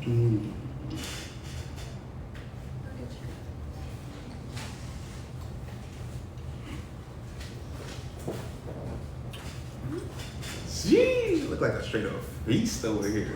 Mm. Gee, look like a straight up feast over here.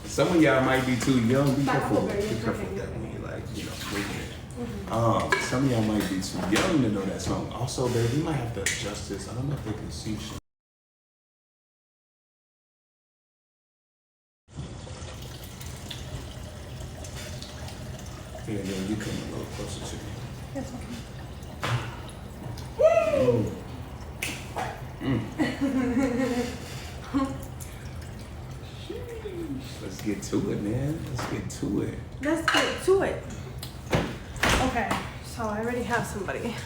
Some of y'all might be too young. Be careful. Be careful with that when you like, moving it. Some of y'all might be too young to know that song. Also, babe, we might have to adjust this. I don't know if they can see shit. Yeah, then you come a little closer to me. That's okay. Let's get to it, man. Let's get to it. Let's get to it. Okay, so I already have somebody.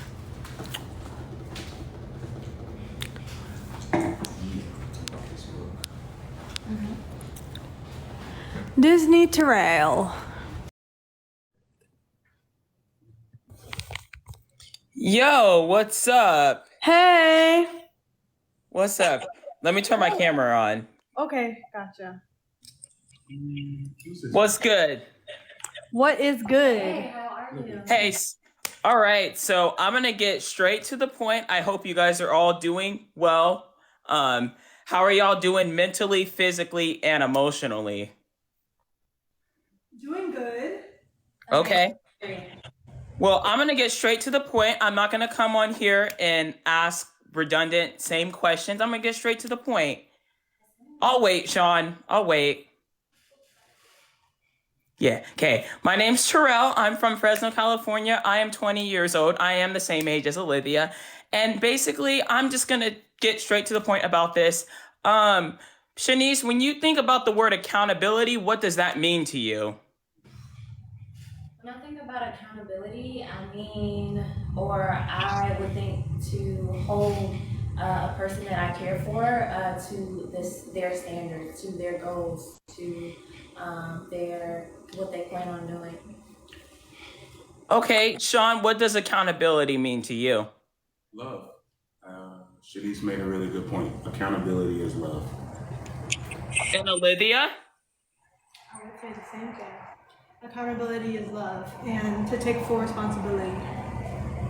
Disney Terrell. Yo, what's up? Hey. What's up? Let me turn my camera on. Okay, gotcha. What's good? What is good? Hey, how are you? Hey, all right, so I'm gonna get straight to the point. I hope you guys are all doing well. How are y'all doing mentally, physically, and emotionally? Doing good. Okay. Well, I'm gonna get straight to the point. I'm not gonna come on here and ask redundant same questions. I'm gonna get straight to the point. I'll wait, Sean. I'll wait. Yeah, okay. My name's Terrell. I'm from Fresno, California. I am 20 years old. I am the same age as Olivia. And basically, I'm just gonna get straight to the point about this. Shanice, when you think about the word accountability, what does that mean to you? When I think about accountability, I would think to hold a person that I care for to their standards, to their goals, to what they plan on doing. Okay, Sean, what does accountability mean to you? Love. Shanice made a really good point. Accountability is love. And Olivia? I would say the same thing. Accountability is love, and to take full responsibility.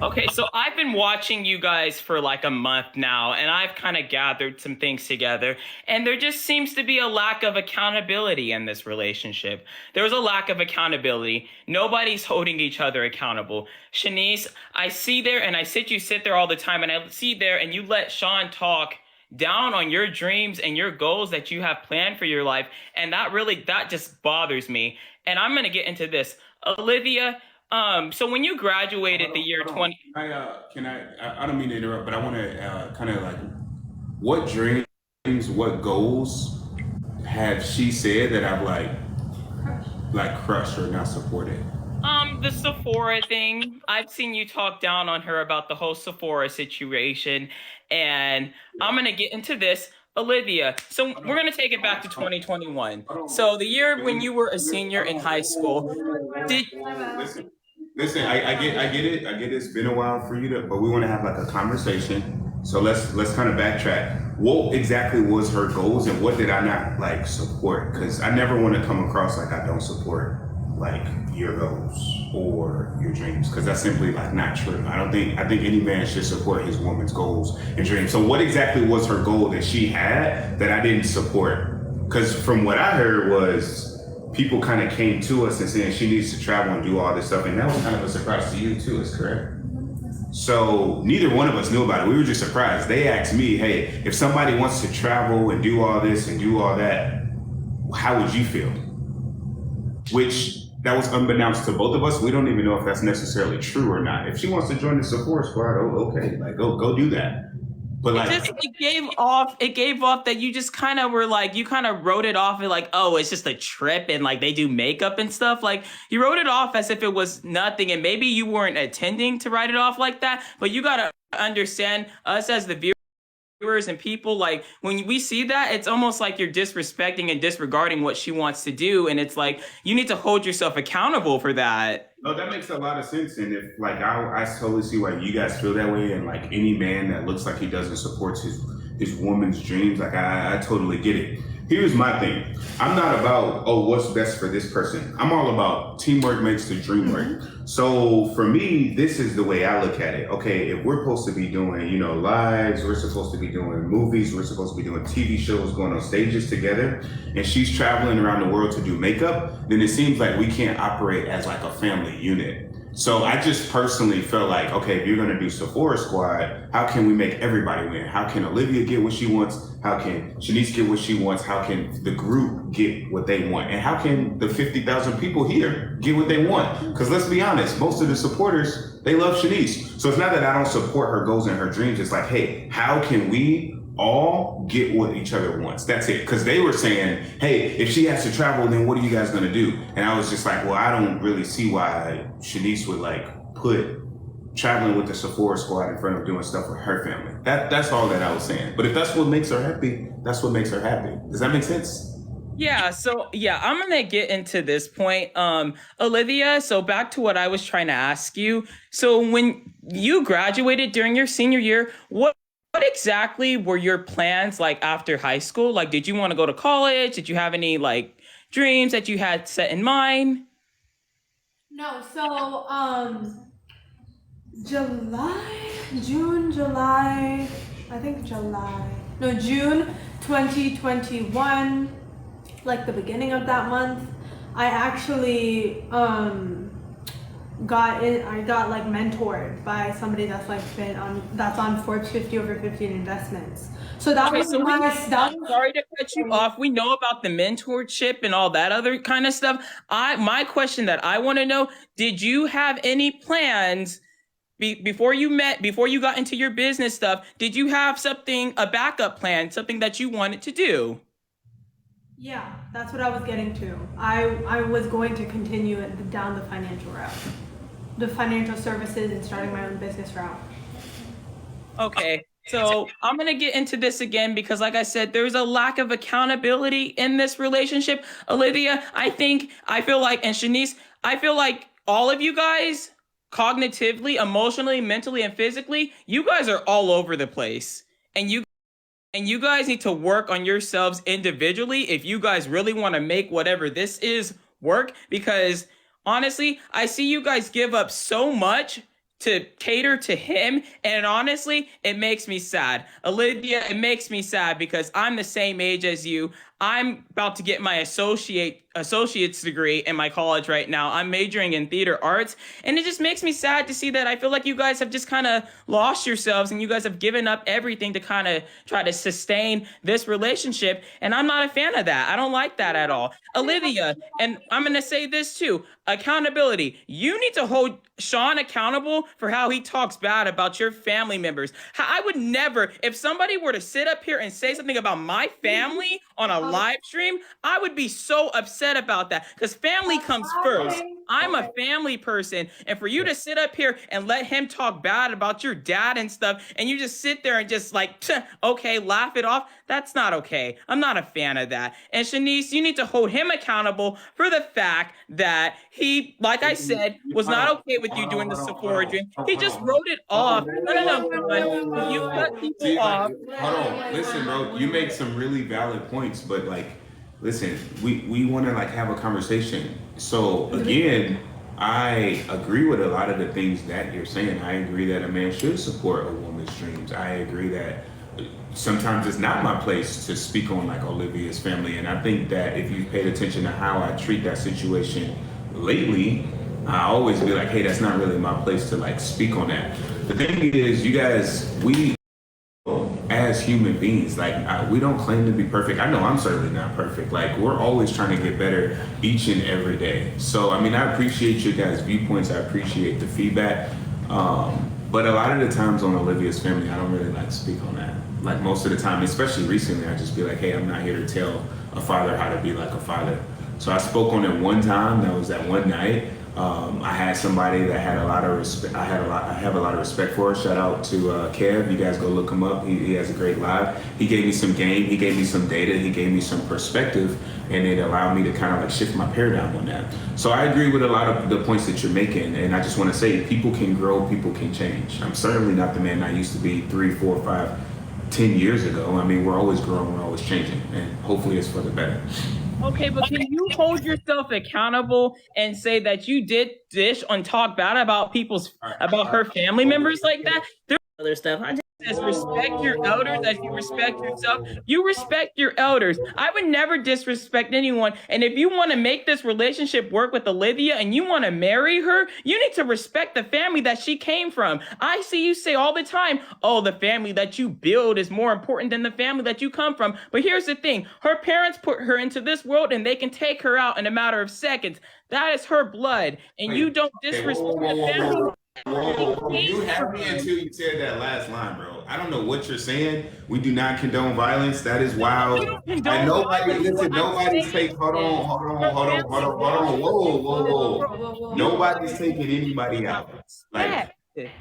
Okay, so I've been watching you guys for like a month now, and I've kind of gathered some things together, and there just seems to be a lack of accountability in this relationship. There's a lack of accountability. Nobody's holding each other accountable. Shanice, I see there, and you sit there all the time, and I see there, and you let Sean talk down on your dreams and your goals that you have planned for your life, and that just bothers me. And I'm gonna get into this. Olivia, so when you graduated the year 20... I don't mean to interrupt, but I want to kind of like, what dreams, what goals have she said that I've like crushed or not supported? The Sephora thing. I've seen you talk down on her about the whole Sephora situation, and I'm gonna get into this. Olivia, so we're gonna take it back to 2021. So the year when you were a senior in high school, did... Listen, I get it. I get it's been a while for you but we want to have like a conversation. So let's kind of backtrack. What exactly was her goals and what did I not like support? Because I never want to come across like I don't support like your goals or your dreams, because that's simply like not true. I think any man should support his woman's goals and dreams. So what exactly was her goal that she had that I didn't support? Because from what I heard was people kind of came to us and saying she needs to travel and do all this stuff, and that was kind of a surprise to you too, is correct? So neither one of us knew about it. We were just surprised. They asked me, hey, if somebody wants to travel and do all this and do all that, how would you feel? Which that was unbeknownst to both of us. We don't even know if that's necessarily true or not. If she wants to join the Sephora squad, okay, like go do that. But like, it gave off that you just kind of were like, you kind of wrote it off and like, oh, it's just a trip and like they do makeup and stuff. Like you wrote it off as if it was nothing, and maybe you weren't intending to write it off like that. But you gotta understand, us as the viewers and people, like when we see that, it's almost like you're disrespecting and disregarding what she wants to do, and it's like you need to hold yourself accountable for that. No, that makes a lot of sense. And if like I totally see why you guys feel that way, and like any man that looks like he doesn't support his woman's dreams, like I totally get it. Here's my thing. I'm not about, oh, what's best for this person. I'm all about teamwork makes the dream work. So for me, this is the way I look at it. Okay, if we're supposed to be doing, lives, we're supposed to be doing movies, we're supposed to be doing TV shows, going on stages together, and she's traveling around the world to do makeup, then it seems like we can't operate as like a family unit. So I just personally felt like, okay, if you're gonna do Sephora Squad, how can we make everybody win? How can Olivia get what she wants? How can Shanice get what she wants? How can the group get what they want? And how can the 50,000 people here get what they want? Because let's be honest, most of the supporters, they love Shanice. So it's not that I don't support her goals and her dreams. It's like, hey, how can we all get what each other wants? That's it. Because they were saying, hey, if she has to travel, then what are you guys going to do? And I was just like, well, I don't really see why Shanice would like put traveling with the Sephora Squad in front of doing stuff with her family. That's all that I was saying. But if that's what makes her happy, that's what makes her happy. Does that make sense? Yeah, so yeah, I'm gonna get into this point. Olivia, so back to what I was trying to ask you. So when you graduated during your senior year, what exactly were your plans like after high school? Like, did you want to go to college? Did you have any like dreams that you had set in mind? No, so July, I think July. No, June 2021, like the beginning of that month, I actually I got like mentored by somebody that's like that's on Forbes 50 over 50 in investments. So that Okay, was so sorry to cut you um, off. We know about the mentorship and all that other kind of stuff. My question that I want to know, did you have any plans before you got into your business stuff? Did you have a backup plan, something that you wanted to do? Yeah, that's what I was getting to. I was going to continue it down the financial route, the financial services and starting my own business route. Okay, so I'm gonna get into this again because, like I said, there's a lack of accountability in this relationship. Olivia, I feel like, and Shanice, I feel like all of you guys, cognitively, emotionally, mentally, and physically, you guys are all over the place. And you guys need to work on yourselves individually if you guys really want to make whatever this is work. Because honestly, I see you guys give up so much to cater to him. And honestly, it makes me sad. Olivia, it makes me sad because I'm the same age as you. I'm about to get my associate's degree in my college right now. I'm majoring in theater arts, and it just makes me sad to see that I feel like you guys have just kind of lost yourselves and you guys have given up everything to kind of try to sustain this relationship, and I'm not a fan of that. I don't like that at all. Olivia, and I'm going to say this too, accountability. You need to hold Sean accountable for how he talks bad about your family members. I would never, if somebody were to sit up here and say something about my family on a live stream, I would be so upset about that because family comes first. I'm a family person, and for you to sit up here and let him talk bad about your dad and stuff, and you just sit there and just like, okay, laugh it off, that's not okay. I'm not a fan of that. And Shanice, you need to hold him accountable for the fact that he, like I said, was not okay with you doing the Sephora dream. He just wrote it off. No, son. You cut people off. Hold on. Listen, bro, you make some really valid points, but like, listen, we want to like have a conversation. So again, I agree with a lot of the things that you're saying. I agree that a man should support a woman's dreams. I agree that sometimes it's not my place to speak on like Olivia's family. And I think that if you paid attention to how I treat that situation lately, I always be like, hey, that's not really my place to like speak on that. The thing is, you guys, we as human beings, like we don't claim to be perfect. I know I'm certainly not perfect. Like we're always trying to get better each and every day. So I mean, I appreciate your guys' viewpoints. I appreciate the feedback. But a lot of the times on Olivia's family, I don't really like to speak on that. Like most of the time, especially recently, I just be like, hey, I'm not here to tell a father how to be like a father. So I spoke on it one time. That was that one night. I had somebody that had a lot of respect. I have a lot of respect for. Shout out to Kev. You guys go look him up. He has a great live. He gave me some game. He gave me some data. He gave me some perspective, and it allowed me to kind of like shift my paradigm on that. So I agree with a lot of the points that you're making, and I just want to say people can grow, people can change. I'm certainly not the man I used to be 3, 4, 5, 10 years ago. I mean, we're always growing, we're always changing, and hopefully it's for the better. Okay, but can you hold yourself accountable and say that you did dish and talk bad about about her family members like that? There's other stuff. I just respect your elders as you respect yourself. You respect your elders. I would never disrespect anyone. And if you want to make this relationship work with Olivia and you want to marry her, you need to respect the family that she came from. I see you say all the time, oh, the family that you build is more important than the family that you come from. But here's the thing. Her parents put her into this world and they can take her out in a matter of seconds. That is her blood. And you don't disrespect the family. Whoa, you had me until you said that last line, bro. I don't know what you're saying. We do not condone violence. That is wild. And nobody, listen, nobody's taking, hold on. Whoa. Nobody's taking anybody out. Like,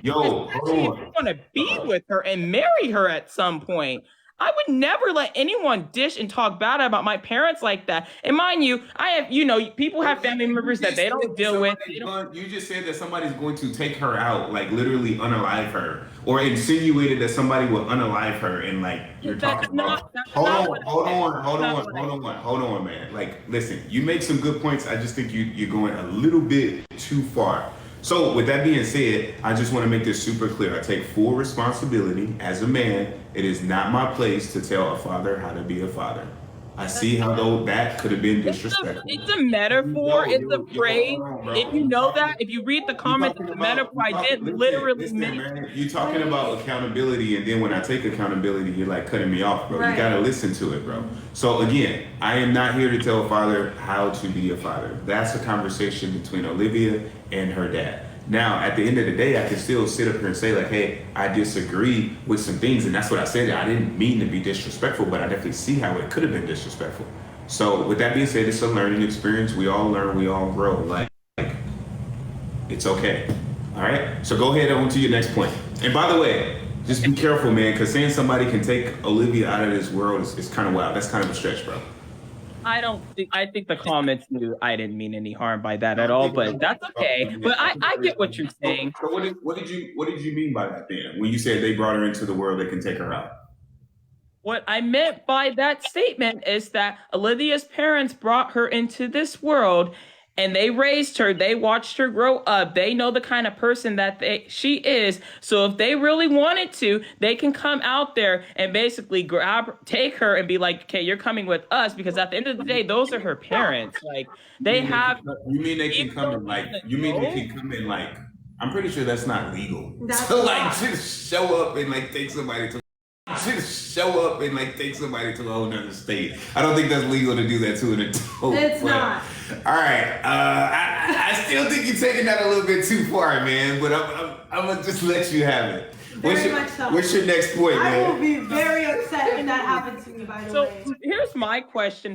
yo, hold Especially if you want to be with her and marry her at some point. I would never let anyone dish and talk bad about my parents like that. And mind you, I have, people have family members that they don't deal with. You just said that somebody's going to take her out, like literally unalive her, or insinuated that somebody would unalive her, and like you're talking about. Hold on, man. Like, listen, you make some good points. I just think you're going a little bit too far. So with that being said, I just want to make this super clear. I take full responsibility as a man. It is not my place to tell a father how to be a father. I see how though that could have been disrespectful. It's a metaphor. It's a phrase. If you know that, if you read the comments, it's a metaphor. I didn't literally mean. Man, you're talking about accountability, and then when I take accountability, you're like cutting me off, bro. Right. You gotta listen to it, bro. So again, I am not here to tell a father how to be a father. That's a conversation between Olivia and her dad. Now, at the end of the day, I can still sit up here and say, like, hey, I disagree with some things, and that's what I said. I didn't mean to be disrespectful, but I definitely see how it could have been disrespectful. So, with that being said, it's a learning experience. We all learn, we all grow. Like it's okay. All right? So, go ahead on to your next point. And by the way, just be careful, man, because saying somebody can take Olivia out of this world is kind of wild. That's kind of a stretch, bro. I think the comments knew I didn't mean any harm by that at all, but that's okay. But I get what you're saying. So what did you mean by that then? When you said they brought her into the world, they can take her out? What I meant by that statement is that Olivia's parents brought her into this world and they raised her. They watched her grow up. They know the kind of person that she is. So if they really wanted to, they can come out there and basically take her and be like, okay, you're coming with us, because at the end of the day, those are her parents. Like they have. You mean they can come in like? You mean they can come in like? I'm pretty sure that's not legal. That's so like, just show up and like take somebody to. Just show up and like take somebody to a whole nother state. I don't think that's legal to do that to an adult. It's not. All right, I still think you're taking that a little bit too far, man. But I'm gonna just let you have it. What's your next point, man? I will be very upset if that happens to me, by the way. So here's my question